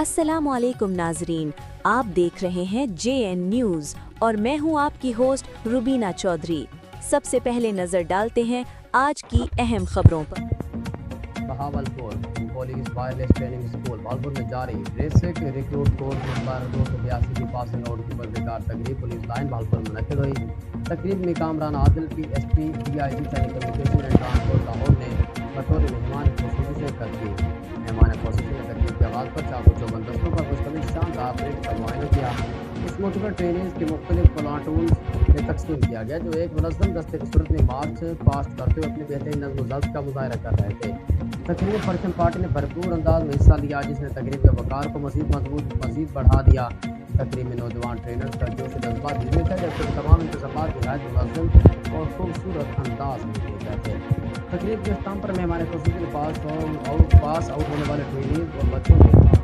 अस्सलामुअलैकुम नाजरीन, आप देख रहे हैं JN न्यूज़ और मैं हूं आपकी होस्ट रुबीना चौधरी। सबसे पहले नजर डालते हैं आज की अहम खबरों पर। Bahawalpur police wireless training school Bahawalpur में जारी बेसिक रिक्रूट कोर्स नंबर 282 की पासिंग आउट की बरकरार तकरीब पुलिस लाइन भावलपुर में मुनक़िद हुई। तकरीब में Kamran Adil PSP DIG telecommunication and transport Lahore ने बतौर मेहमान खुसूसी शिरकत की। मेहमान खुसूसी ने तकरीब के आगाज़ पर चाकू चौबंद दस्तों पर मुश्तमिल शानदार परेड का मुआयना किया। इस मौके पर ट्रेनिंग के मुख्तलिफ प्लाटून में तकसीम किया गया जो एक मुनज़्ज़म दस्ते की सूरत में मार्च पास्ट करते हुए अपनी बेहतरीन नज़्म व ज़ब्त का मुज़ाहरा कर रहे थे। तकरीब में परचम पार्टी ने भरपूर अंदाज में हिस्सा लिया जिसने तकरीब के वक़ार को मज़ीद बढ़ा दिया। तकरीब में नौजवान ट्रेनर्स का जोश जज्बा धीमे थे जबकि तमाम इंतज़ामात निहायत मुनज़्ज़म और खूबसूरत अंदाज में किए गए थे। तकरीब के इख्तिताम पर मेहमान खुसूसी के पास आउट होने वाले ट्रेनिंग और बच्चों के